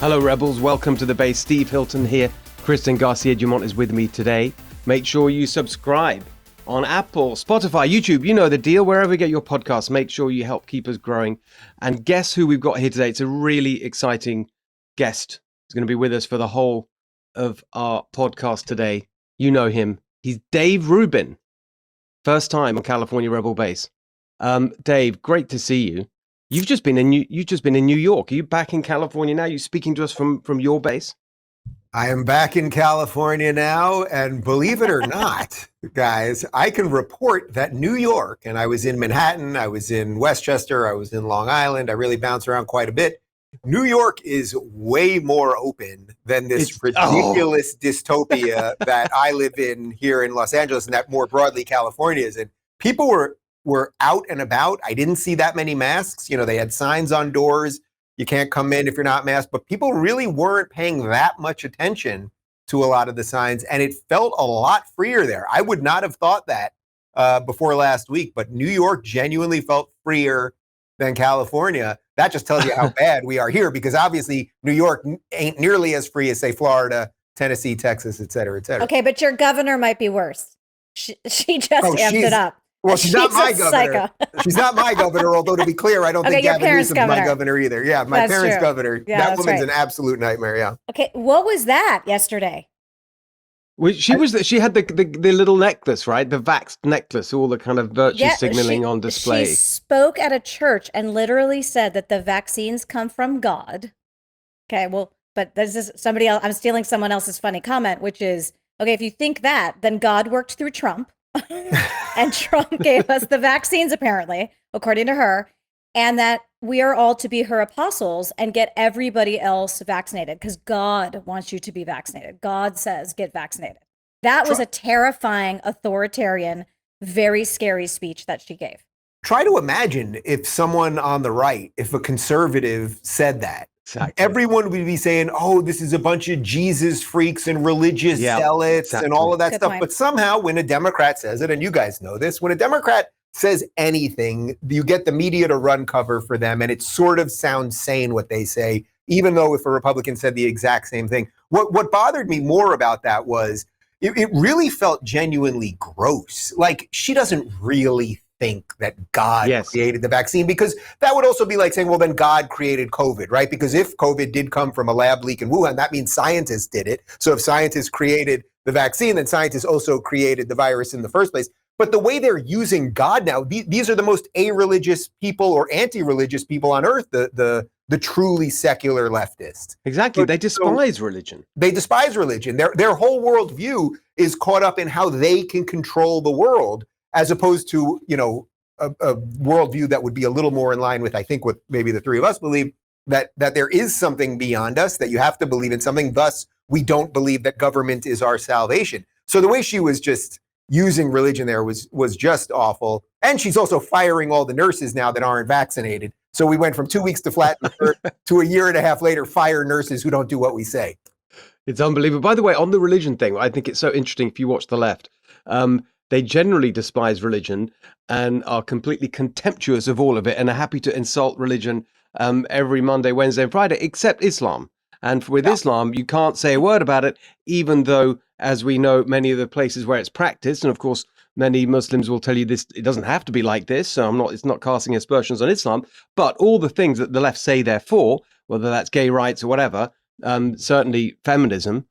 Hello, Rebels. Welcome to the base. Steve Hilton here. Kristen Garcia-Dumont is with me today. Make sure you subscribe on Apple, Spotify, YouTube. You know the deal. Wherever you get your podcasts, make sure you help keep us growing. And guess who we've got here today? It's a really exciting guest. He's going to be with us for the whole of our podcast today. You know him. He's Dave Rubin. First time on California Rebel Base. Dave, great to see you. You've just been in New York. Are you back in California now? Are you speaking to us from your base? I am back in California now, and believe it or not, guys, I can report that New York, and I was in Manhattan, I was in Westchester, I was in Long Island, I really bounce around quite a bit. New York is way more open than this ridiculous dystopia that I live in here in Los Angeles, and that more broadly California is in. People were out and about. I didn't see that many masks. You know, they had signs on doors. You can't come in if you're not masked, but people really weren't paying that much attention to a lot of the signs, and it felt a lot freer there. I would not have thought that before last week, but New York genuinely felt freer than California. That just tells you how bad we are here, because obviously New York ain't nearly as free as, say, Florida, Tennessee, Texas, et cetera, et cetera. Okay, but your governor might be worse. She just amped it up. Well, she's not my governor. She's not my governor, although to be clear, I don't think Gavin Newsom's my governor either. Yeah, my parents' governor. Yeah, that woman's an absolute nightmare, yeah. Okay, what was that yesterday? Well, she had the little necklace, right? The vaxxed necklace, all the kind of virtue signaling on display. She spoke at a church and literally said that the vaccines come from God. Okay, well, but this is somebody else. I'm stealing someone else's funny comment, which is, okay, if you think that, then God worked through Trump. And Trump gave us the vaccines, apparently, according to her, and that we are all to be her apostles and get everybody else vaccinated because God wants you to be vaccinated. God says, get vaccinated. That was a terrifying, authoritarian, very scary speech that she gave. Try to imagine if someone on the right, if a conservative said that. Exactly. Everyone would be saying, oh, this is a bunch of Jesus freaks and religious zealots and all of that stuff. Point. But somehow when a Democrat says it, and you guys know this, when a Democrat says anything, you get the media to run cover for them, and it sort of sounds sane what they say, even though if a Republican said the exact same thing. What bothered me more about that was it really felt genuinely gross. Like, she doesn't really think that God created the vaccine, because that would also be like saying, well, then God created COVID, right? Because if COVID did come from a lab leak in Wuhan, that means scientists did it. So if scientists created the vaccine, then scientists also created the virus in the first place. But the way they're using God now, these are the most a-religious people or anti-religious people on earth, the truly secular leftists. Exactly. They despise religion. They despise religion. Their whole worldview is caught up in how they can control the world, as opposed to, you know, a worldview that would be a little more in line with, I think, what maybe the three of us believe, that there is something beyond us, that you have to believe in something. Thus, we don't believe that government is our salvation. So the way she was just using religion there was just awful. And she's also firing all the nurses now that aren't vaccinated. So we went from 2 weeks to flatten the curve to a year and a half later, fire nurses who don't do what we say. It's unbelievable. By the way, on the religion thing, I think it's so interesting if you watch the left. They generally despise religion and are completely contemptuous of all of it and are happy to insult religion every Monday, Wednesday, and Friday, except Islam. And with Islam, you can't say a word about it, even though, as we know, many of the places where it's practiced, and of course, many Muslims will tell you this, it doesn't have to be like this. So it's not casting aspersions on Islam, but all the things that the left say therefore, whether that's gay rights or whatever, certainly feminism,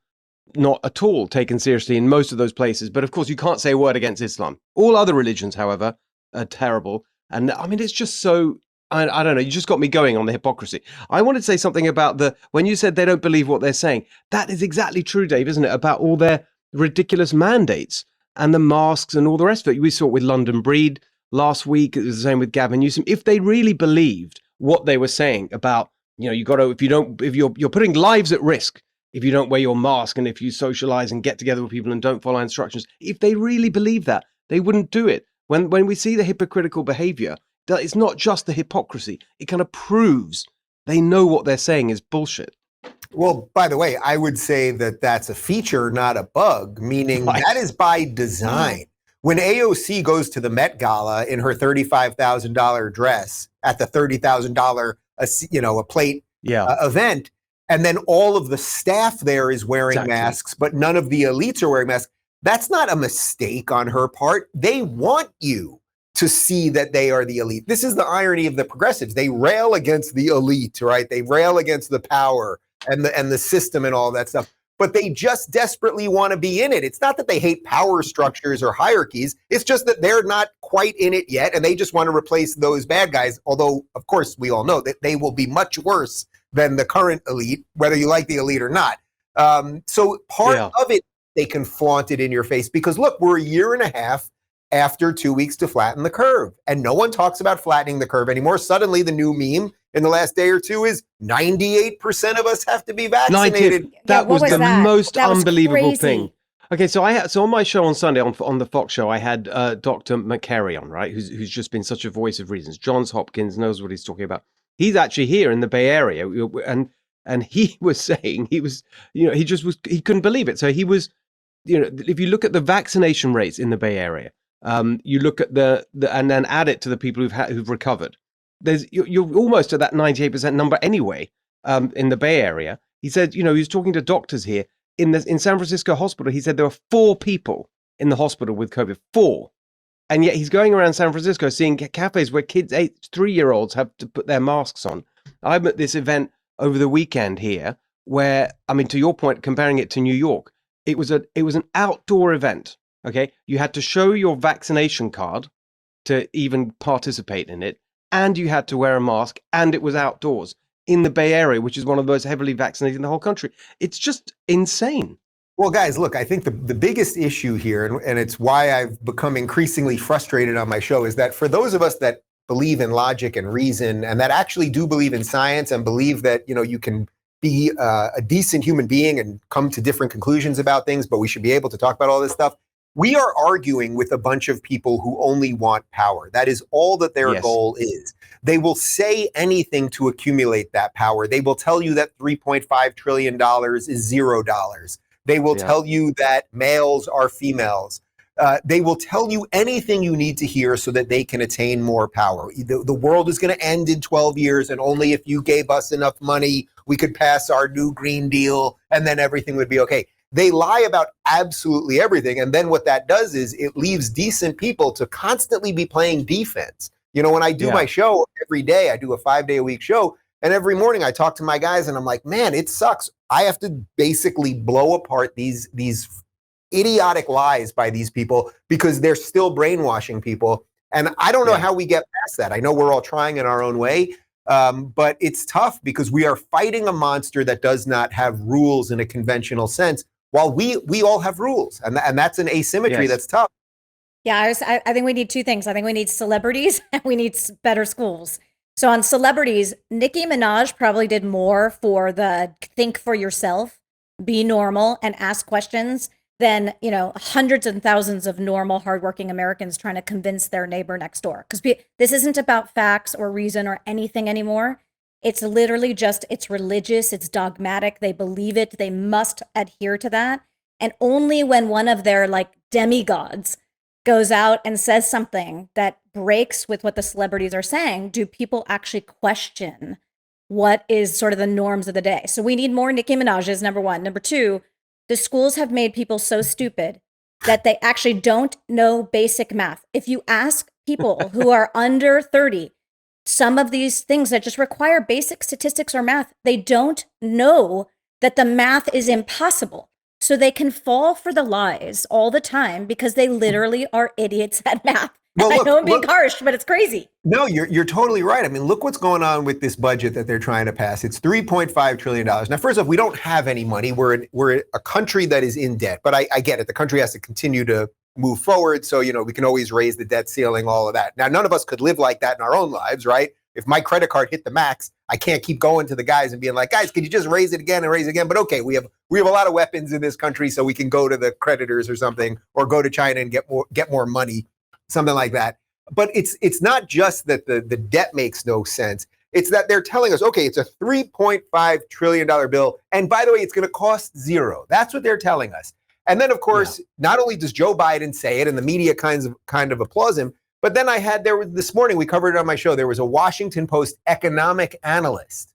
not at all taken seriously in most of those places. But of course, you can't say a word against Islam. All other religions, however, are terrible. And I mean, it's just so, I don't know, you just got me going on the hypocrisy. I wanted to say something about when you said they don't believe what they're saying. That is exactly true, Dave, isn't it? About all their ridiculous mandates and the masks and all the rest of it. We saw it with London Breed last week. It was the same with Gavin Newsom. If they really believed what they were saying about, you know, if you're putting lives at risk, if you don't wear your mask and if you socialize and get together with people and don't follow instructions, if they really believe that, they wouldn't do it. When we see the hypocritical behavior, that it's not just the hypocrisy. It kind of proves they know what they're saying is bullshit. Well, by the way, I would say that that's a feature, not a bug, meaning that is by design. When AOC goes to the Met Gala in her $35,000 dress at the $30,000 a plate event, and then all of the staff there is wearing masks, but none of the elites are wearing masks. That's not a mistake on her part. They want you to see that they are the elite. This is the irony of the progressives. They rail against the elite, right? They rail against the power and the system and all that stuff, but they just desperately want to be in it. It's not that they hate power structures or hierarchies. It's just that they're not quite in it yet, and they just want to replace those bad guys. Although, of course, we all know that they will be much worse than the current elite, whether you like the elite or not. So part of it, they can flaunt it in your face because, look, we're a year and a half after 2 weeks to flatten the curve, and no one talks about flattening the curve anymore. Suddenly, the new meme in the last day or two is 98% of us have to be vaccinated. That was the most unbelievable thing. Okay, so on my show on Sunday on the Fox show, I had Dr. McCary on, right, who's just been such a voice of reasons. Johns Hopkins knows what he's talking about. He's actually here in the Bay Area, and he was saying he couldn't believe it. So he was, if you look at the vaccination rates in the Bay Area, you look at the and then add it to the people who've recovered. You're almost at that 98% number anyway. In the Bay Area, he said, he was talking to doctors here in San Francisco hospital. He said there were 4 people in the hospital with COVID, 4. And yet he's going around San Francisco seeing cafes where kids, 3-year-olds have to put their masks on. I'm at this event over the weekend here where, I mean, to your point, comparing it to New York, it was an outdoor event. Okay. You had to show your vaccination card to even participate in it. And you had to wear a mask, and it was outdoors in the Bay Area, which is one of the most heavily vaccinated in the whole country. It's just insane. Well, guys, look, I think the biggest issue here, and it's why I've become increasingly frustrated on my show, is that for those of us that believe in logic and reason, and that actually do believe in science and believe that, you can be a decent human being and come to different conclusions about things, but we should be able to talk about all this stuff. We are arguing with a bunch of people who only want power. That is all that their goal is. They will say anything to accumulate that power. They will tell you that $3.5 trillion is $0. They will tell you that males are females. They will tell you anything you need to hear so that they can attain more power. The world is going to end in 12 years, and only if you gave us enough money, we could pass our new Green Deal, and then everything would be okay. They lie about absolutely everything. And then what that does is it leaves decent people to constantly be playing defense. When I do my show every day, I do a 5-day-a-week show. And every morning I talk to my guys and I'm like, man, it sucks. I have to basically blow apart these idiotic lies by these people because they're still brainwashing people. And I don't know how we get past that. I know we're all trying in our own way. But it's tough because we are fighting a monster that does not have rules in a conventional sense. While we all have rules, and that's an asymmetry that's tough. Yeah, I think we need 2 things. I think we need celebrities and we need better schools. So on celebrities, Nicki Minaj probably did more for the think for yourself, be normal, and ask questions than, hundreds and thousands of normal, hardworking Americans trying to convince their neighbor next door. Because this isn't about facts or reason or anything anymore. It's literally just, it's religious, it's dogmatic, they believe it, they must adhere to that. And only when one of their demigods goes out and says something that breaks with what the celebrities are saying, do people actually question what is sort of the norms of the day. So we need more Nicki Minaj's, number 1. Number 2, the schools have made people so stupid that they actually don't know basic math. If you ask people who are under 30, some of these things that just require basic statistics or math, they don't know that the math is impossible. So they can fall for the lies all the time because they literally are idiots at math. Well, look, I know I'm being harsh, but it's crazy. No, you're totally right. I mean, look what's going on with this budget that they're trying to pass. It's $3.5 trillion. Now, first off, we don't have any money. We're a country that is in debt, but I get it. The country has to continue to move forward. So, we can always raise the debt ceiling, all of that. Now, none of us could live like that in our own lives, right? If my credit card hit the max, I can't keep going to the guys and being like, guys, could you just raise it again and raise it again? But okay, we have a lot of weapons in this country, so we can go to the creditors or something, or go to China and get more money, something like that. But it's not just that the debt makes no sense. It's that they're telling us, okay, it's a $3.5 trillion bill. And by the way, it's going to cost $0. That's what they're telling us. And then, of course, not only does Joe Biden say it and the media kind of applause him, but then this morning, we covered it on my show, there was a Washington Post economic analyst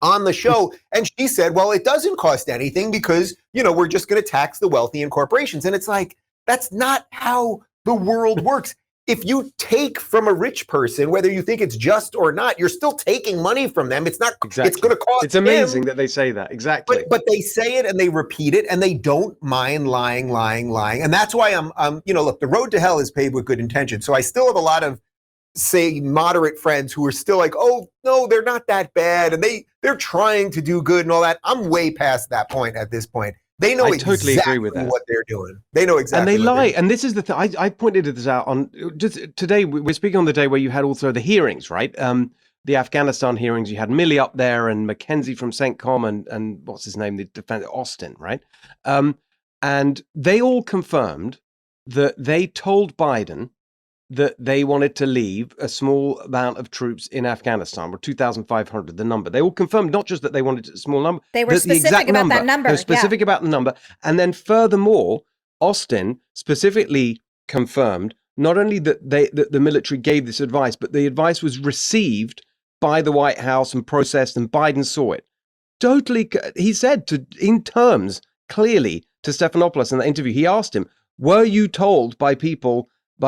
on the show. And she said, well, it doesn't cost anything because, we're just going to tax the wealthy and corporations. And it's like, that's not how the world works. If you take from a rich person, whether you think it's just or not, you're still taking money from them. It's not, exactly. It's going to cost It's amazing them. that they say that. Exactly. But they say it and they repeat it and they don't mind lying. And that's why look, the road to hell is paved with good intentions. So I still have a lot of, say, moderate friends who are still like, oh, no, they're not that bad. And they're trying to do good and all that. I'm way past that point at this point. They know totally exactly agree with that. what they're doing. They know exactly. And they lie. And this is the thing. I pointed this out on just today. We're speaking on the day where you had also the hearings, right? The Afghanistan hearings. You had Milley up there and Mackenzie from CENTCOM and what's his name? The defense, Austin, right? And they all confirmed that they told Biden that they wanted to leave a small amount of troops in Afghanistan, or 2,500, the number. They all confirmed not just that they wanted a small number. They were specific about that number. They were specific about the number. And then furthermore, Austin specifically confirmed not only that the military gave this advice, but the advice was received by the White House and processed, and Biden saw it. Totally, he said in terms clearly to Stephanopoulos in that interview, he asked him, were you told by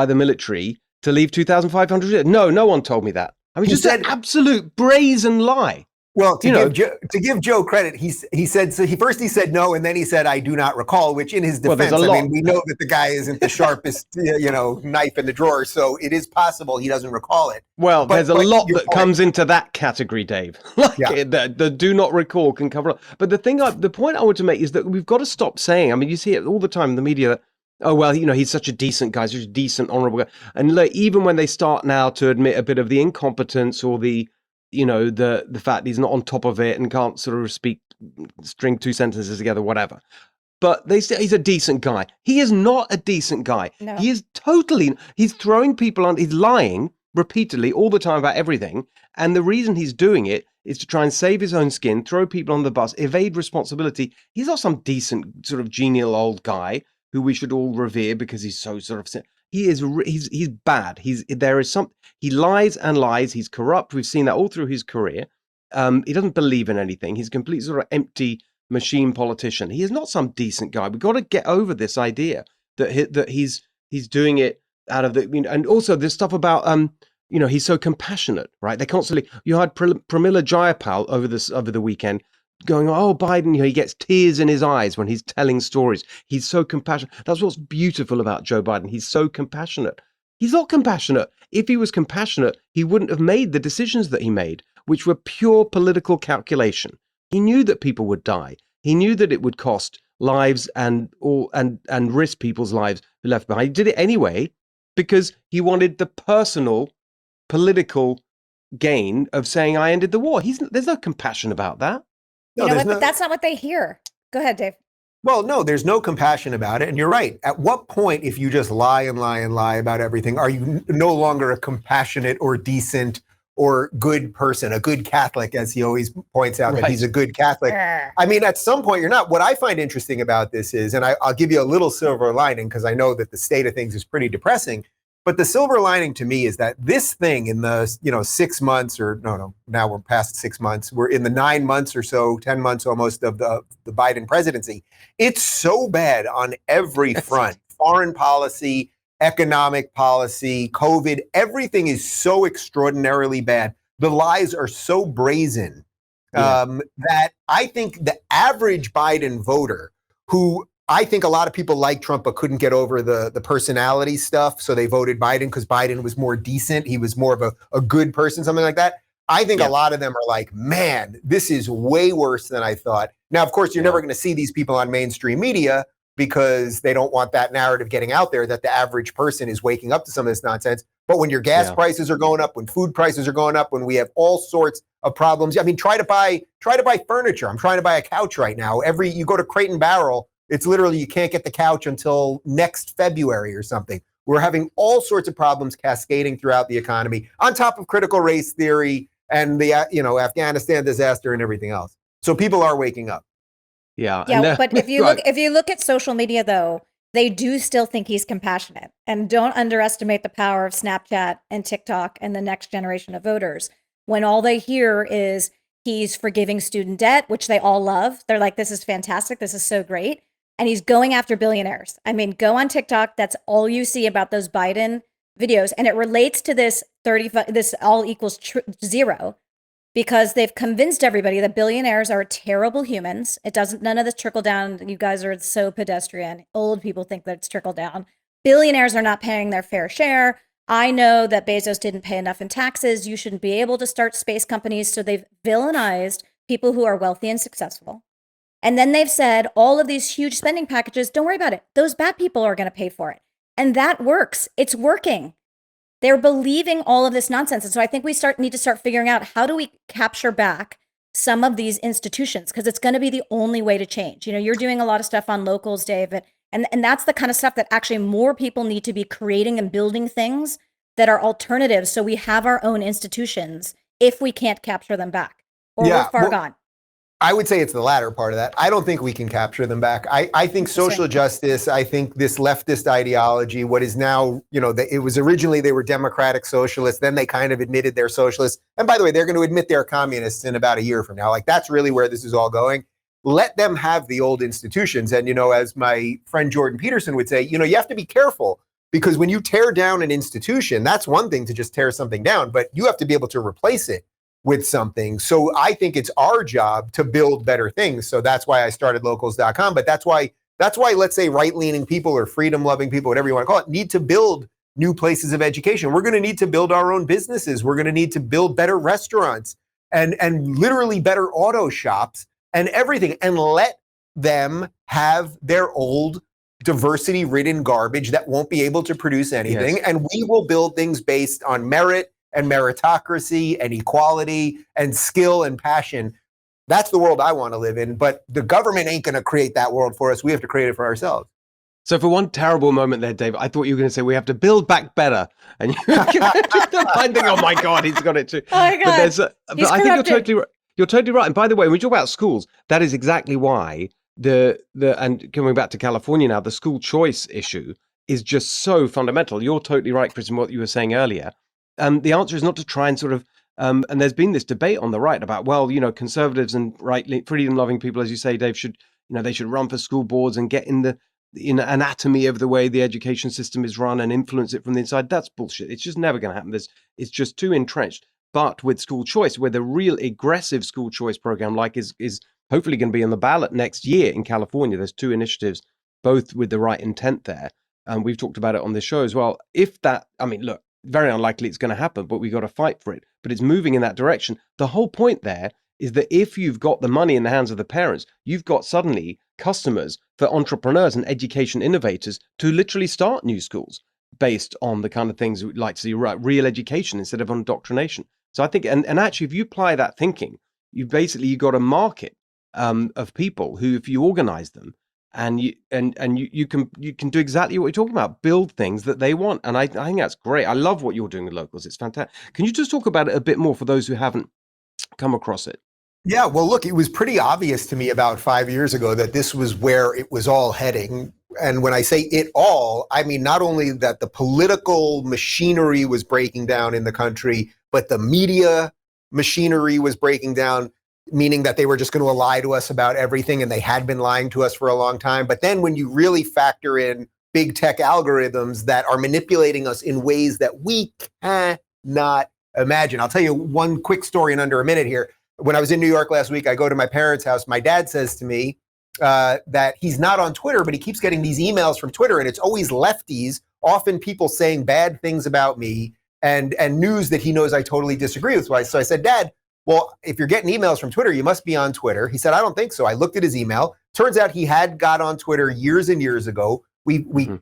the military to leave 2,500? No one told me that. I mean, just an absolute brazen lie. Well, to give Joe credit, he said, so he said no, and then he said, I do not recall, which in his defense, we know that the guy isn't the sharpest, knife in the drawer. So it is possible he doesn't recall it. Well, there's a lot that comes into that category, Dave. The do not recall can cover up. But the point I want to make is that we've got to stop saying, I mean, you see it all the time in the media that, oh, well, he's such a decent guy, such a decent, honorable guy. And even when they start now to admit a bit of the incompetence or the fact he's not on top of it and can't sort of string two sentences together, whatever. But they say he's a decent guy. He is not a decent guy. No. He is he's throwing people on, he's lying repeatedly all the time about everything. And the reason he's doing it is to try and save his own skin, throw people on the bus, evade responsibility. He's not some decent sort of genial old guy who we should all revere because he's so sort of, he's bad. He lies and lies. He's corrupt. We've seen that all through his career. He doesn't believe in anything. He's a complete sort of empty machine politician. He is not some decent guy. We've got to get over this idea that he's doing it out of the, and also this stuff about, he's so compassionate, right? They constantly, you had Pramila Jayapal over the weekend going, oh, Biden, he gets tears in his eyes when he's telling stories. He's so compassionate. That's what's beautiful about Joe Biden. He's so compassionate. He's not compassionate. If he was compassionate, he wouldn't have made the decisions that he made, which were pure political calculation. He knew that people would die. He knew that it would cost lives and risk people's lives be left behind. He did it anyway because he wanted the personal political gain of saying, I ended the war. There's no compassion about that. No, but that's not what they hear. Go ahead, Dave. Well, no, there's no compassion about it. And you're right. At what point, if you just lie and lie and lie about everything, are you no longer a compassionate or decent or good person, a good Catholic, as he always points out, that he's a good Catholic? I mean, at some point, you're not. What I find interesting about this is, and I'll give you a little silver lining because I know that the state of things is pretty depressing. But the silver lining to me is that this thing in the 6 months now we're past 6 months. We're in the 9 months or so, 10 months almost of the Biden presidency. It's so bad on every front, foreign policy, economic policy, COVID, everything is so extraordinarily bad. The lies are so brazen that I think the average Biden voter who I think a lot of people like Trump, but couldn't get over the personality stuff. So they voted Biden because Biden was more decent. He was more of a good person, something like that. I think a lot of them are like, man, this is way worse than I thought. Now, of course, you're never going to see these people on mainstream media because they don't want that narrative getting out there that the average person is waking up to some of this nonsense. But when your gas prices are going up, when food prices are going up, when we have all sorts of problems, I mean, try to buy furniture. I'm trying to buy a couch right now. You go to Crate and Barrel, it's literally you can't get the couch until next February or something. We're having all sorts of problems cascading throughout the economy, on top of critical race theory and the Afghanistan disaster and everything else. So people are waking up. Yeah, but if you look at social media, though, they do still think he's compassionate, and don't underestimate the power of Snapchat and TikTok and the next generation of voters. When all they hear is He's forgiving student debt, which they all love. They're like, this is fantastic. This is so great. And he's going after billionaires. I mean, go on TikTok. That's all you see about those Biden videos. And it relates to this this all equals zero, because they've convinced everybody that billionaires are terrible humans. It doesn't, none of this trickle down. You guys are so pedestrian. Old people think that it's trickle down. Billionaires are not paying their fair share. I know that Bezos didn't pay enough in taxes. You shouldn't be able to start space companies. So they've villainized people who are wealthy and successful. And then they've said all of these huge spending packages, don't worry about it. Those bad people are going to pay for it. And that works. It's working. They're believing all of this nonsense. And so I think we need to start figuring out, how do we capture back some of these institutions? Because it's going to be the only way to change. You know, you're doing a lot of stuff on locals, Dave, and that's the kind of stuff that actually more people need to be creating and building things that are alternatives. So we have our own institutions if we can't capture them back, or we're far gone. I would say it's the latter part of that. I don't think we can capture them back. I think social justice, I think this leftist ideology, what is now, you know, it was originally they were democratic socialists, then they kind of admitted they're socialists. And by the way, they're going to admit they're communists in about a year from now. Like, that's really where this is all going. Let them have the old institutions. And, you know, as my friend Jordan Peterson would say, you know, you have to be careful, because when you tear down an institution, that's one thing to just tear something down, but you have to be able to replace it with something. So I think it's our job to build better things. So that's why I started locals.com. But that's why let's say right-leaning people or freedom-loving people, whatever you want to call it, need to build new places of education. We're going to need to build our own businesses. We're going to need to build better restaurants and literally better auto shops and everything, and let them have their old diversity-ridden garbage that won't be able to produce anything. Yes. And we will build things based on merit and meritocracy and equality and skill and passion. That's the world I want to live in, but the government ain't going to create that world for us. We have to create it for ourselves. So for one terrible moment there, Dave, I thought you were going to say we have to build back better. And I'm thinking, oh my God, he's got it too. Oh my God. But I think you're totally right. And by the way, when we talk about schools, that is exactly why and coming back to California now, the school choice issue is just so fundamental. You're totally right, Chris, in what you were saying earlier. The answer is not to try and sort of, and there's been this debate on the right about, well, you know, conservatives and freedom-loving people, as you say, Dave, they should run for school boards and get in the anatomy of the way the education system is run and influence it from the inside. That's bullshit. It's just never going to happen. It's just too entrenched. But with school choice, where the real aggressive school choice program, like is hopefully going to be on the ballot next year in California, there's two initiatives, both with the right intent there. And we've talked about it on this show as well. Look, very unlikely it's going to happen, but we got to fight for it. But it's moving in that direction. The whole point there is that if you've got the money in the hands of the parents, you've got suddenly customers for entrepreneurs and education innovators to literally start new schools based on the kind of things we'd like to see, right? Real education instead of indoctrination. So I think, and actually, if you apply that thinking, you got a market of people who, if you organize them, and you can do exactly what you're talking about, build things that they want. And I think that's great. I love what you're doing with locals. It's fantastic. Can you just talk about it a bit more for those who haven't come across it? Yeah, well, look, it was pretty obvious to me about 5 years ago that this was where it was all heading. And when I say it all, I mean not only that the political machinery was breaking down in the country, but the media machinery was breaking down, meaning that they were just going to lie to us about everything, and they had been lying to us for a long time. But then when you really factor in big tech algorithms that are manipulating us in ways that we cannot imagine. I'll tell you one quick story in under a minute here. When I was in New York last week, I go to my parents' house. My dad says to me that he's not on Twitter, but he keeps getting these emails from Twitter, and it's always lefties, often people saying bad things about me and news that he knows I totally disagree with. So I said, Dad, well, if you're getting emails from Twitter, you must be on Twitter. He said, I don't think so. I looked at his email. Turns out he had got on Twitter years and years ago. We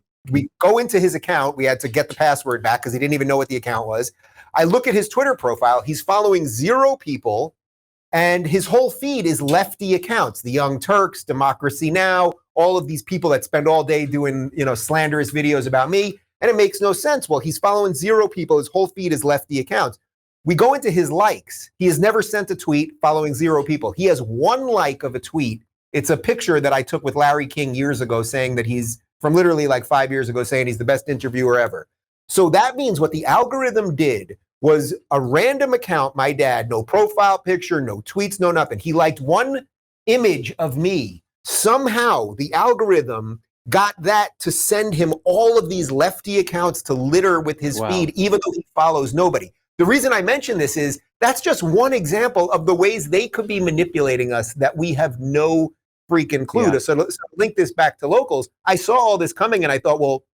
go into his account. We had to get the password back because he didn't even know what the account was. I look at his Twitter profile. He's following 0 people, and his whole feed is lefty accounts. The Young Turks, Democracy Now!, all of these people that spend all day doing, slanderous videos about me. And it makes no sense. Well, he's following 0 people. His whole feed is lefty accounts. We go into his likes. He has never sent a tweet following 0 people. He has 1 like of a tweet. It's a picture that I took with Larry King years ago saying that he's from literally like 5 years ago saying he's the best interviewer ever. So that means what the algorithm did was a random account, my dad, no profile picture, no tweets, no nothing. He liked one image of me. Somehow the algorithm got that to send him all of these lefty accounts to litter with his feed, even though he follows nobody. The reason I mention this is that's just one example of the ways they could be manipulating us that we have no freaking clue. So let's link this back to locals. I saw all this coming and I thought, well,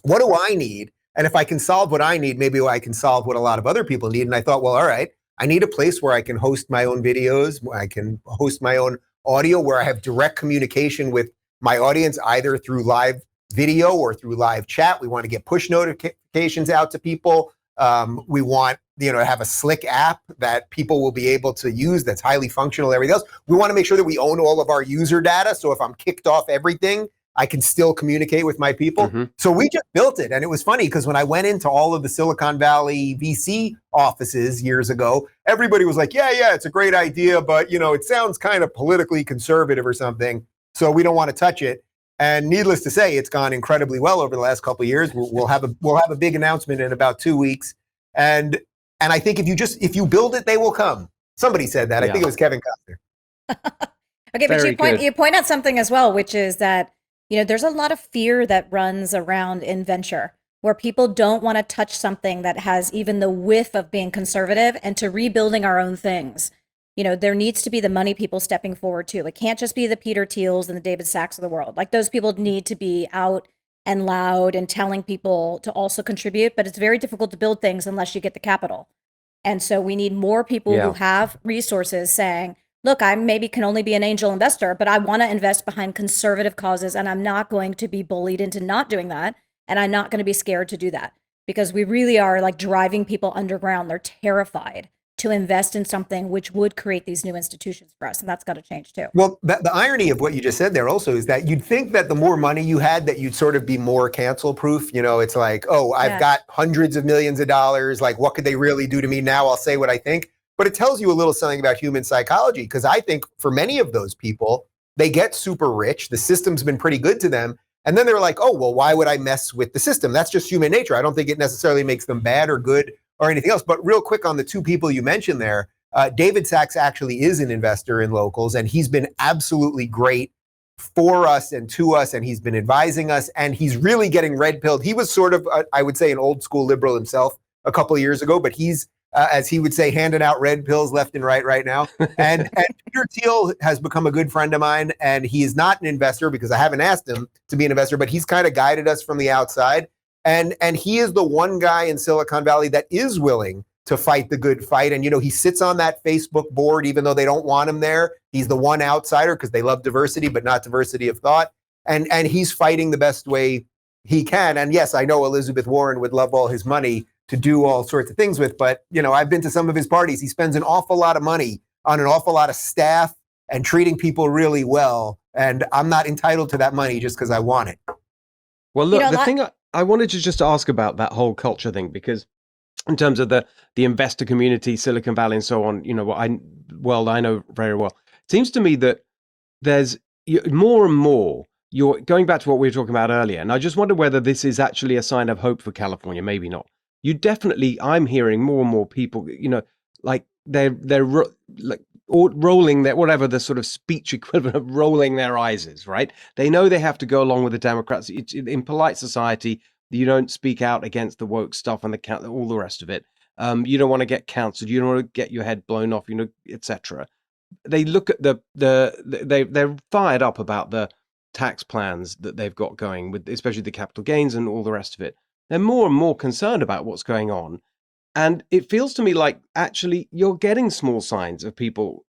what do I need? And if I can solve what I need, maybe I can solve what a lot of other people need. And I thought, well, all right, I need a place where I can host my own videos, where I can host my own audio, where I have direct communication with my audience, either through live video or through live chat. We want to get push notifications out to people. We want, to have a slick app that people will be able to use that's highly functional, everything else. We want to make sure that we own all of our user data. So if I'm kicked off everything, I can still communicate with my people. So we just built it. And it was funny because when I went into all of the Silicon Valley VC offices years ago, everybody was like, yeah, it's a great idea, but it sounds kind of politically conservative or something. So we don't want to touch it. And needless to say, it's gone incredibly well over the last couple of years. We'll have a big announcement in about 2 weeks. And I think if you build it, they will come. Somebody said that. I think it was Kevin Costner. Okay, but you point out something as well, which is that there's a lot of fear that runs around in venture where people don't want to touch something that has even the whiff of being conservative and to rebuilding our own things. There needs to be the money people stepping forward too. It can't just be the Peter Thiels and the David Sacks of the world. Like those people need to be out and loud and telling people to also contribute, but it's very difficult to build things unless you get the capital. And so we need more people who have resources saying, look, I maybe can only be an angel investor, but I want to invest behind conservative causes and I'm not going to be bullied into not doing that. And I'm not going to be scared to do that because we really are like driving people underground. They're terrified to invest in something which would create these new institutions for us. And that's got to change too. Well, the irony of what you just said there also is that you'd think that the more money you had, that you'd sort of be more cancel proof. It's like, oh, I've got hundreds of millions of dollars. Like, what could they really do to me now? I'll say what I think. But it tells you a little something about human psychology, because I think for many of those people, they get super rich. The system's been pretty good to them. And then they're like, oh, well, why would I mess with the system? That's just human nature. I don't think it necessarily makes them bad or good or anything else. But real quick on the two people you mentioned there, David Sacks actually is an investor in locals, and he's been absolutely great for us and to us, and he's been advising us, and he's really getting red-pilled. He was sort of, I would say, an old school liberal himself a couple of years ago, but he's as he would say, handing out red pills left and right now. And Peter Thiel has become a good friend of mine, and he is not an investor because I haven't asked him to be an investor, but he's kind of guided us from the outside. And he is the one guy in Silicon Valley that is willing to fight the good fight. And, he sits on that Facebook board, even though they don't want him there. He's the one outsider because they love diversity, but not diversity of thought. And he's fighting the best way he can. And yes, I know Elizabeth Warren would love all his money to do all sorts of things with. But, I've been to some of his parties. He spends an awful lot of money on an awful lot of staff and treating people really well. And I'm not entitled to that money just because I want it. Well, look, the thing I wanted to just ask about that whole culture thing, because in terms of the investor community, Silicon Valley and so on, what I know very well. It seems to me that there's more and more, you're going back to what we were talking about earlier. And I just wonder whether this is actually a sign of hope for California. Maybe not. I'm hearing more and more people, like they're like rolling their, whatever the sort of speech equivalent of rolling their eyes is, right? They know they have to go along with the Democrats. In polite society, you don't speak out against the woke stuff and all the rest of it. You don't want to get counseled. You don't want to get your head blown off, etc. They look at they're fired up about the tax plans that they've got going with, especially the capital gains and all the rest of it. They're more and more concerned about what's going on. And it feels to me like actually you're getting small signs of people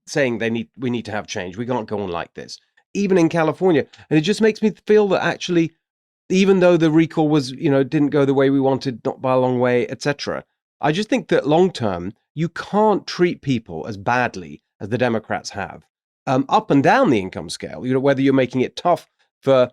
saying we need to have change. We can't go on like this, even in California. And it just makes me feel that actually, even though the recall was, didn't go the way we wanted, not by a long way, etc. I just think that long term, you can't treat people as badly as the Democrats have, up and down the income scale, whether you're making it tough for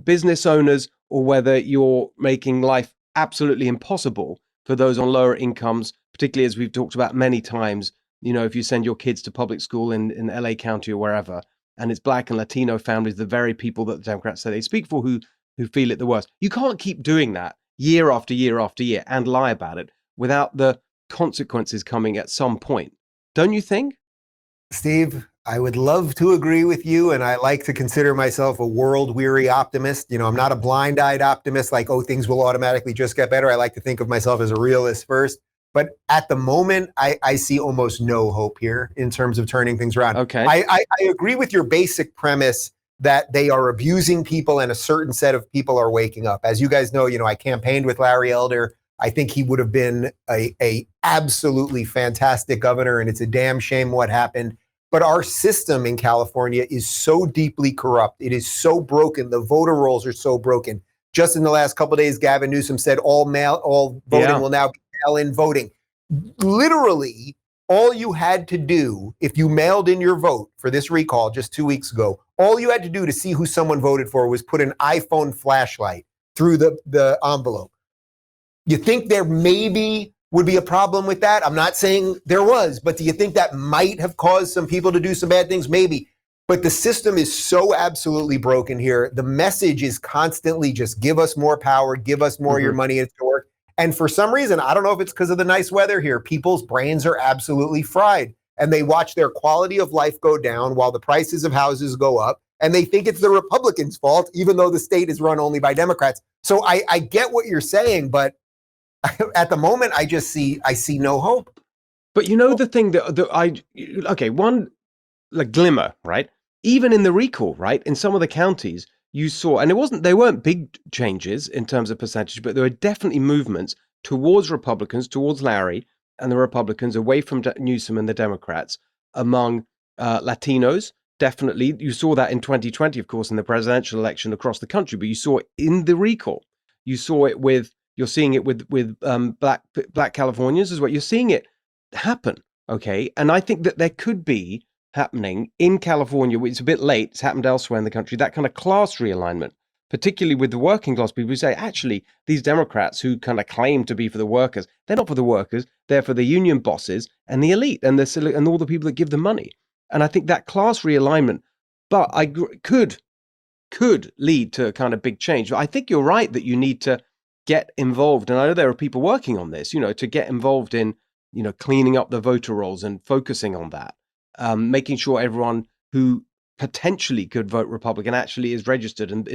business owners or whether you're making life absolutely impossible for those on lower incomes, particularly as we've talked about many times, if you send your kids to public school in LA County or wherever, and it's Black and Latino families, the very people that the Democrats say they speak for, who feel it the worst. You can't keep doing that year after year after year and lie about it. without the consequences coming at some point. Don't you think? Steve, I would love to agree with you, and I like to consider myself a world-weary optimist. I'm not a blind-eyed optimist like, oh, things will automatically just get better. I like to think of myself as a realist first. But at the moment, I see almost no hope here in terms of turning things around. Okay. I agree with your basic premise that they are abusing people and a certain set of people are waking up. As you guys know, I campaigned with Larry Elder. I think he would have been a absolutely fantastic governor, and it's a damn shame what happened. But our system in California is so deeply corrupt. It is so broken. The voter rolls are so broken. Just in the last couple of days, Gavin Newsom said all voting will now be mail-in voting. Literally, all you had to do, if you mailed in your vote for this recall just 2 weeks ago, all you had to do to see who someone voted for was put an iPhone flashlight through the envelope. You think there maybe would be a problem with that? I'm not saying there was, but do you think that might have caused some people to do some bad things? Maybe. But the system is so absolutely broken here. The message is constantly just give us more power, give us more of your money, it's to work. And for some reason, I don't know if it's because of the nice weather here, people's brains are absolutely fried. And they watch their quality of life go down while the prices of houses go up. And they think it's the Republicans' fault, even though the state is run only by Democrats. So I get what you're saying, but at the moment, I see no hope. But the thing one like glimmer, right? Even in the recall, right? In some of the counties, you saw, and they weren't big changes in terms of percentage, but there were definitely movements towards Republicans, towards Larry and the Republicans, away from Newsom and the Democrats, among Latinos. Definitely, you saw that in 2020, of course, in the presidential election across the country, but you saw it in the recall. You saw it you're seeing it with black Californians as well. You're seeing it happen, okay? And I think that there could be happening in California, which is a bit late, it's happened elsewhere in the country, that kind of class realignment, particularly with the working class people who say, actually, these Democrats who kind of claim to be for the workers, they're not for the workers, they're for the union bosses and the elite and all the people that give them money. And I think that class realignment, but could lead to a kind of big change. But I think you're right that you need to get involved. And I know there are people working on this, to get involved in, cleaning up the voter rolls and focusing on that, making sure everyone who potentially could vote Republican actually is registered and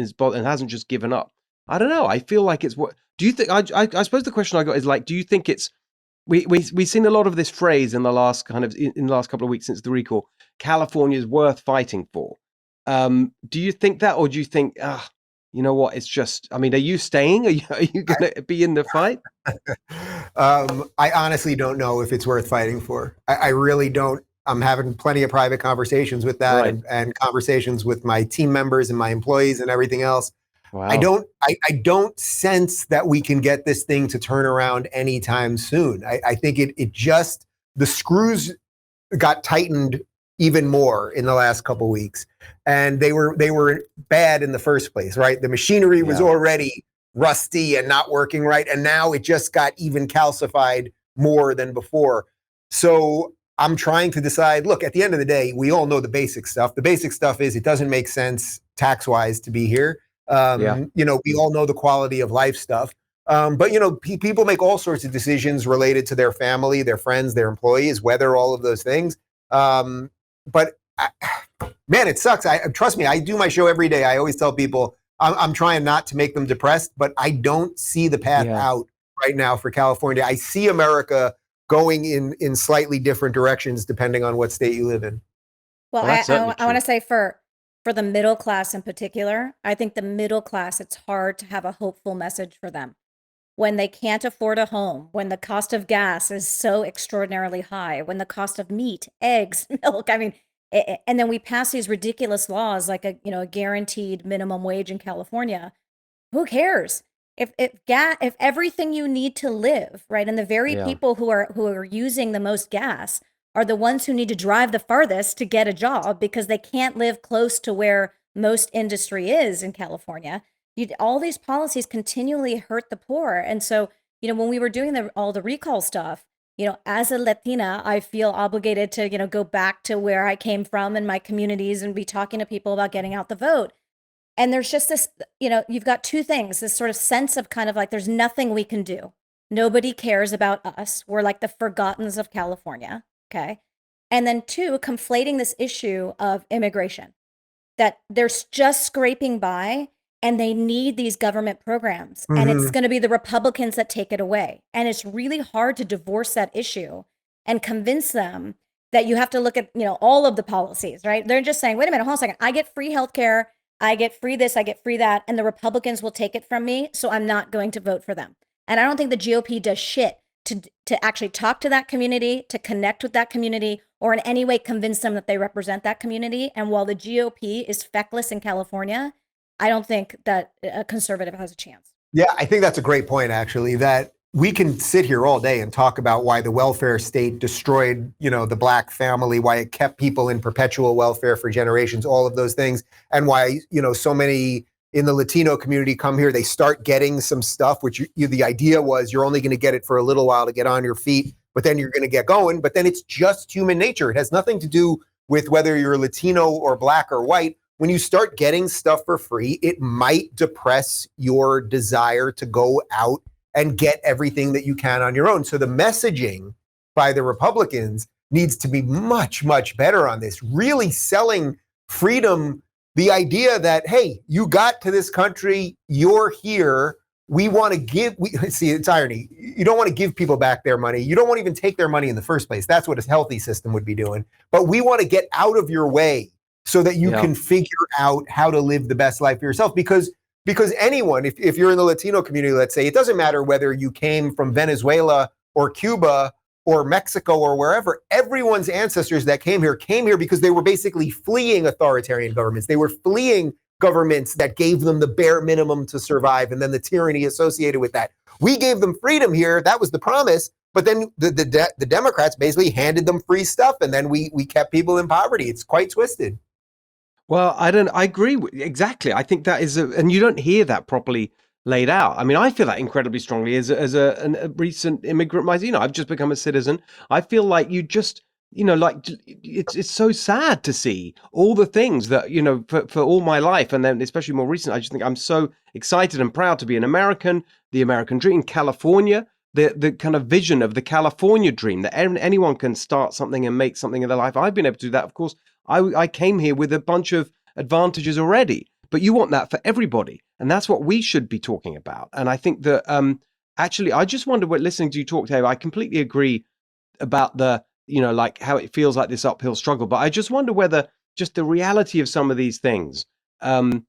hasn't just given up. I don't know. I feel like it's what do you think? I suppose the question I got is like, do you think it's we've seen a lot of this phrase in the last couple of weeks since the recall, California is worth fighting for. Do you think that, or do you think, you know what? It's just, are you staying? Are you going to be in the fight? I honestly don't know if it's worth fighting for. I really don't. I'm having plenty of private conversations with that, right, and conversations with my team members and my employees and everything else. Wow. I don't sense that we can get this thing to turn around anytime soon. I think it just, the screws got tightened even more in the last couple of weeks. And they were bad in the first place, right? The machinery was already rusty and not working right. And now it just got even calcified more than before. So I'm trying to decide, look, at the end of the day, we all know the basic stuff. The basic stuff is it doesn't make sense tax-wise to be here. We all know the quality of life stuff. But people make all sorts of decisions related to their family, their friends, their employees, weather, all of those things. But man, it sucks. Trust me, I do my show every day. I always tell people I'm trying not to make them depressed, but I don't see the path out right now for California. I see America going in slightly different directions depending on what state you live in. Well, I want to say for the middle class in particular, I think the middle class, it's hard to have a hopeful message for them when they can't afford a home, when the cost of gas is so extraordinarily high, when the cost of meat, eggs, milk, and then we pass these ridiculous laws like a guaranteed minimum wage in California. Who cares? If everything you need to live, right, and the very people who are using the most gas are the ones who need to drive the farthest to get a job because they can't live close to where most industry is in California. All these policies continually hurt the poor. And so, when we were doing all the recall stuff, as a Latina, I feel obligated to, go back to where I came from and my communities and be talking to people about getting out the vote. And there's just this, you've got two things, this sort of sense of kind of like, there's nothing we can do. nobody cares about us. We're like the forgottens of California. Okay. And then 2, conflating this issue of immigration, that they're just scraping by and they need these government programs. And it's going to be the Republicans that take it away. And it's really hard to divorce that issue and convince them that you have to look at, all of the policies, right? They're just saying, wait a minute, hold on a second. I get free healthcare. I get free this, I get free that. And the Republicans will take it from me. So I'm not going to vote for them. And I don't think the GOP does shit to actually talk to that community, to connect with that community, or in any way convince them that they represent that community. And while the GOP is feckless in California, I don't think that a conservative has a chance. Yeah, I think that's a great point, actually, that we can sit here all day and talk about why the welfare state destroyed, the Black family, why it kept people in perpetual welfare for generations, all of those things, and why, so many in the Latino community come here, they start getting some stuff, which the idea was you're only going to get it for a little while to get on your feet, but then you're going to get going. But then it's just human nature. It has nothing to do with whether you're Latino or Black or white. When you start getting stuff for free, it might depress your desire to go out and get everything that you can on your own. So the messaging by the Republicans needs to be much, much better on this, really selling freedom, the idea that, hey, you got to this country, you're here, we want to give, see, it's irony. You don't want to give people back their money. You don't want to even take their money in the first place. That's what a healthy system would be doing. But we want to get out of your way so that you can figure out how to live the best life for yourself. Because anyone, if you're in the Latino community, let's say, it doesn't matter whether you came from Venezuela or Cuba or Mexico or wherever, everyone's ancestors that came here because they were basically fleeing authoritarian governments. They were fleeing governments that gave them the bare minimum to survive, and then the tyranny associated with that. We gave them freedom here. That was the promise. But then the Democrats basically handed them free stuff, and then we kept people in poverty. It's quite twisted. Well, I agree exactly. I think that is, and you don't hear that properly laid out. I mean, I feel that incredibly strongly as a recent immigrant myself. I've just become a citizen. I feel like you just, like it's so sad to see all the things that, for all my life, and then especially more recent, I just think I'm so excited and proud to be an American, the American dream, California, the kind of vision of the California dream that anyone can start something and make something of their life. I've been able to do that. Of course, I came here with a bunch of advantages already, but you want that for everybody. And that's what we should be talking about. And I think that actually, I just wonder what listening to you talk, Dave, I completely agree about the, like how it feels like this uphill struggle. But I just wonder whether just the reality of some of these things are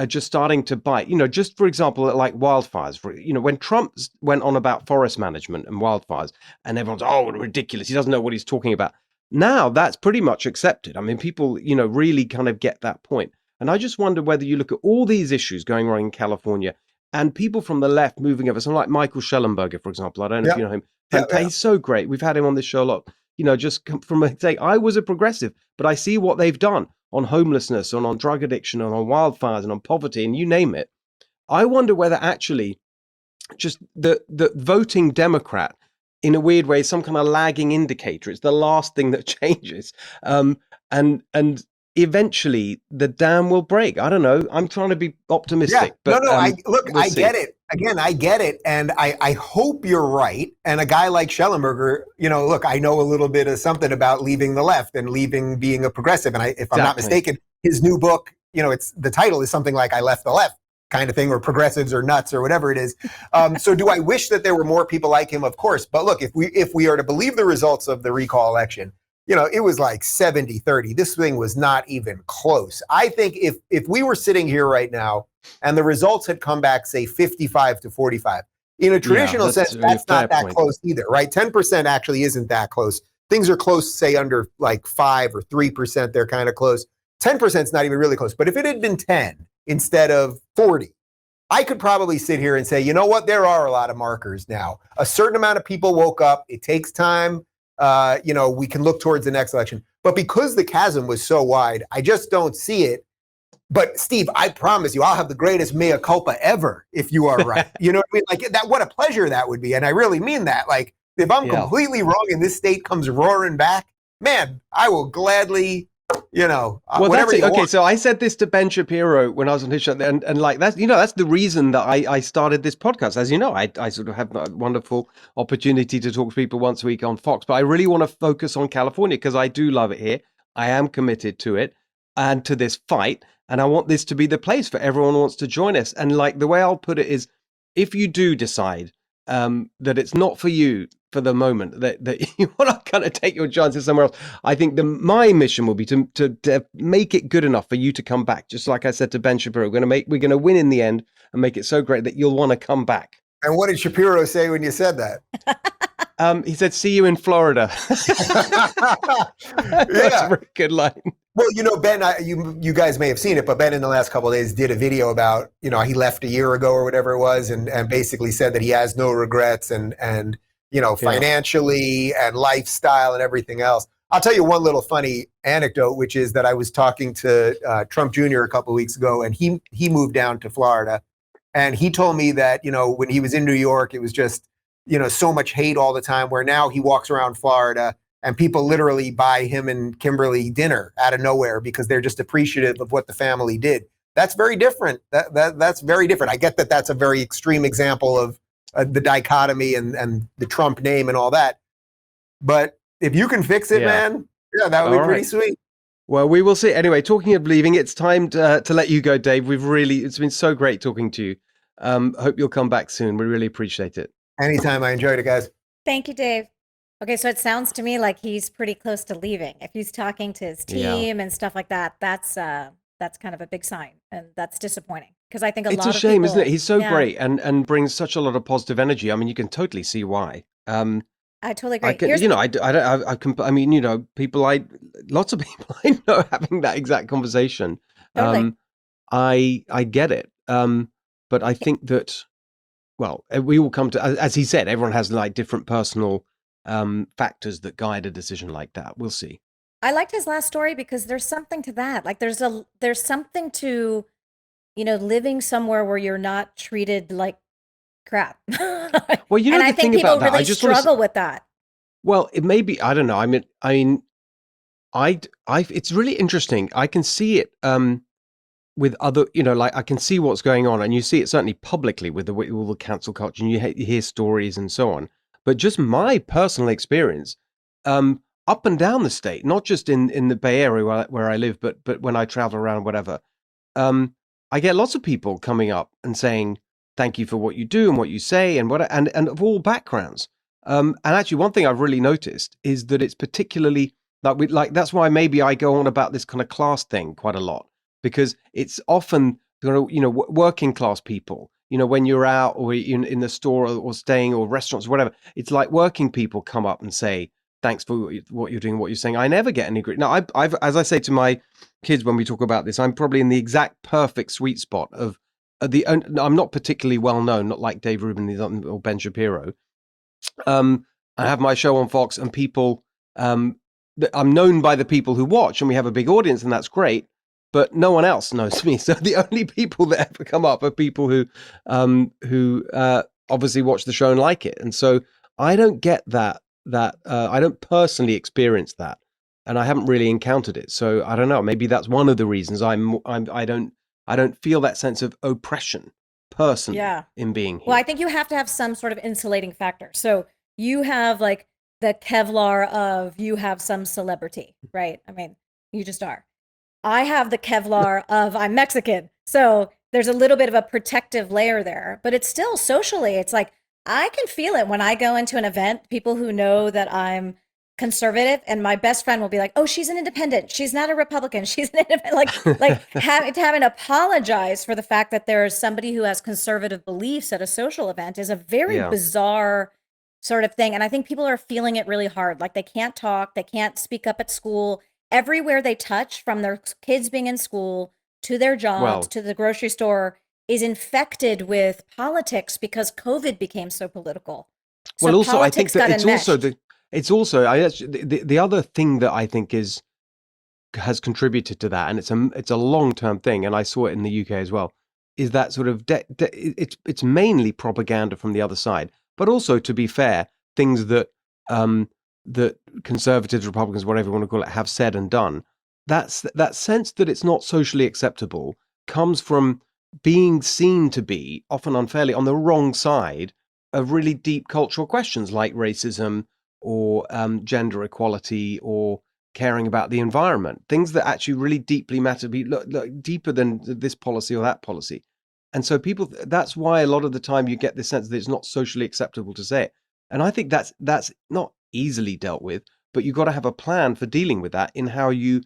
just starting to bite, just for example, like wildfires, when Trump went on about forest management and wildfires and everyone's, oh, ridiculous. He doesn't know what he's talking about. Now that's pretty much accepted. I mean, people, really kind of get that point. And I just wonder whether you look at all these issues going on in California and people from the left moving over, someone like Michael Schellenberger, for example. I don't know if you know him. He's so great. We've had him on this show a lot. Just from say, I was a progressive, but I see what they've done on homelessness and on drug addiction and on wildfires and on poverty and you name it. I wonder whether actually just the voting Democrat in a weird way, some kind of lagging indicator. It's the last thing that changes. And eventually the dam will break. I don't know. I'm trying to be optimistic. Yeah. But, I get it. Again, I get it. And I hope you're right. And a guy like Schellenberger, look, I know a little bit of something about leaving the left and being a progressive. And if I'm not mistaken, his new book, the title is something like I Left the Left, kind of thing, or progressives or nuts or whatever it is. So do I wish that there were more people like him? Of course. But look, if we are to believe the results of the recall election, it was like 70-30. This thing was not even close. I think if we were sitting here right now and the results had come back, say 55-45, in a traditional sense, that's not that close either, right? 10% actually isn't that close. Things are close, say under like 5 or 3%, they're kind of close. 10% is not even really close. But if it had been 10 instead of 40, I could probably sit here and say, you know what, there are a lot of markers now. A certain amount of people woke up. It takes time. We can look towards the next election. But because the chasm was so wide, I just don't see it. But Steve, I promise you, I'll have the greatest mea culpa ever if you are right. You know what I mean? Like that, what a pleasure that would be. And I really mean that. Like if I'm completely wrong and this state comes roaring back, man, I will gladly Well, that's it. Okay, want. so I said this to Ben Shapiro when I was on his show, and like that's that's the reason that I started this podcast. As you know, I sort of have a wonderful opportunity to talk to people once a week on Fox, but I really want to focus on California because I do love it here. I am committed to it and to this fight, and I want this to be the place for everyone who wants to join us. And like the way I'll put it is, if you do decide that it's not for you for the moment, that you want to kind of take your chances somewhere else, I think my mission will be to make it good enough for you to come back. Just like I said to Ben Shapiro, we're going to win in the end and make it so great that you'll want to come back. And what did Shapiro say when you said that? He said, "See you in Florida." That's a very good line. Well, Ben, you guys may have seen it, but Ben in the last couple of days did a video about, he left a year ago or whatever it was, and basically said that he has no regrets and financially and lifestyle and everything else. I'll tell you one little funny anecdote, which is that I was talking to Trump Jr. a couple of weeks ago, and he moved down to Florida, and he told me that, when he was in New York, it was just, so much hate all the time, where now he walks around Florida and people literally buy him and Kimberly dinner out of nowhere because they're just appreciative of what the family did. That's very different. That's very different. I get that that's a very extreme example of the dichotomy and the Trump name and all that. But if you can fix it, man, that would be pretty sweet. Well, we will see. Anyway, talking of leaving, it's time to let you go, Dave. It's been so great talking to you. Hope you'll come back soon. We really appreciate it. Anytime. I enjoyed it, guys. Thank you, Dave. Okay, so it sounds to me like he's pretty close to leaving. If he's talking to his team and stuff like that, that's kind of a big sign, and that's disappointing because I think it's a shame, isn't it? He's so great and brings such a lot of positive energy. I mean, you can totally see why. I totally agree. Lots of people I know having that exact conversation. Totally. I get it. But I think that, we all come to, as he said, everyone has like different personal factors that guide a decision like that. We'll see. I liked his last story because there's something to that. Like there's something to, living somewhere where you're not treated like crap. Well, and I think people really struggle with that. Well, it may be, I don't know. It's really interesting. I can see it with other, I can see what's going on, and you see it certainly publicly with all the cancel culture, and you hear stories and so on. But just my personal experience, up and down the state, not just in the Bay Area where I live, but when I travel around, whatever, I get lots of people coming up and saying, thank you for what you do and what you say and of all backgrounds. And actually, one thing I've really noticed is that it's particularly that's why maybe I go on about this kind of class thing quite a lot, because it's often, working class people, when you're out or in the store or staying or restaurants or whatever, it's like working people come up and say, thanks for what you're doing, what you're saying. I never get any. Now, I've, as I say to my kids when we talk about this, I'm probably in the exact perfect sweet spot of I'm not particularly well known, not like Dave Rubin or Ben Shapiro. I have my show on Fox, and people, I'm known by the people who watch, and we have a big audience, and that's great. But no one else knows me. So the only people that ever come up are people who obviously watch the show and like it. And so I don't get that I don't personally experience that, and I haven't really encountered it. So I don't know. Maybe that's one of the reasons I don't feel that sense of oppression personally in being here. Well, I think you have to have some sort of insulating factor. So you have like the Kevlar of you have some celebrity, right? I mean, you just are. I have the Kevlar of I'm Mexican. So there's a little bit of a protective layer there, but it's still socially, it's like, I can feel it when I go into an event, people who know that I'm conservative, and my best friend will be like, oh, she's an independent. She's not a Republican. She's an independent. Like having to apologize for the fact that there is somebody who has conservative beliefs at a social event is a very bizarre sort of thing. And I think people are feeling it really hard. Like they can't talk, they can't speak up at school. Everywhere they touch, from their kids being in school to their jobs to the grocery store, is infected with politics because COVID became so political. So well, also I think that it's also the other thing that I think has contributed to that, and it's a long-term thing, and I saw it in the UK as well, is that sort of it's mainly propaganda from the other side, but also, to be fair, things that that conservatives, Republicans, whatever you want to call it, have said and done that sense that it's not socially acceptable comes from being seen to be, often unfairly, on the wrong side of really deep cultural questions like racism or gender equality or caring about the environment, things that actually really deeply matter, look deeper than this policy or that policy. And so that's why a lot of the time you get this sense that it's not socially acceptable to say it. And I think that's not easily dealt with, but you've got to have a plan for dealing with that in how you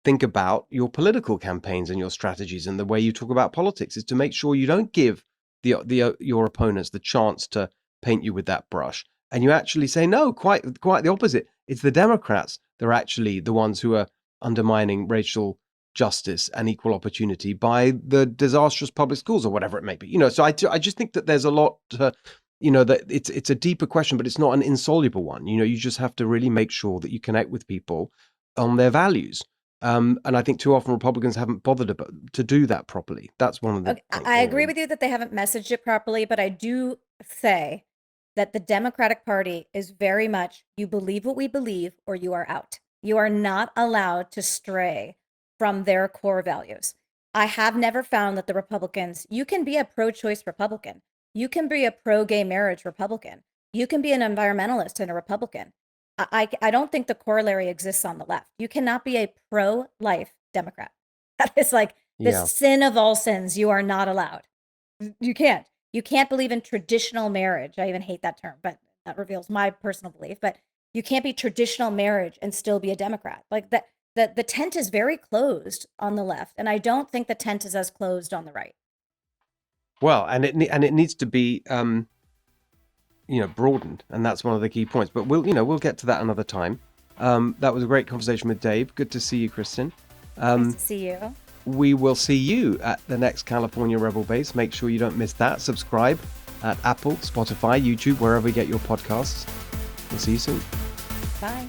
think about your political campaigns and your strategies, and the way you talk about politics is to make sure you don't give your opponents the chance to paint you with that brush, and you actually say no, quite the opposite. It's the Democrats that are actually the ones who are undermining racial justice and equal opportunity by the disastrous public schools or whatever it may be. So I just think that there's a lot to, that it's a deeper question, but it's not an insoluble one. You just have to really make sure that you connect with people on their values. And I think too often Republicans haven't bothered to do that properly. That's one of the things. I agree with you that they haven't messaged it properly, but I do say that the Democratic Party is very much, you believe what we believe or you are out. You are not allowed to stray from their core values. I have never found that the Republicans, you can be a pro-choice Republican. You can be a pro-gay marriage Republican. You can be an environmentalist and a Republican. I don't think the corollary exists on the left. You cannot be a pro-life Democrat. That is like the sin of all sins. You are not allowed. You can't. You can't believe in traditional marriage. I even hate that term, but that reveals my personal belief. But you can't be traditional marriage and still be a Democrat. Like that, the tent is very closed on the left, and I don't think the tent is as closed on the right. Well, and it needs to be broadened, and that's one of the key points. But we'll get to that another time. That was a great conversation with Dave. Good to see you, Kristen. Nice to see you. We will see you at the next California Rebel Base. Make sure you don't miss that. Subscribe at Apple, Spotify, YouTube, wherever you get your podcasts. We'll see you soon. Bye.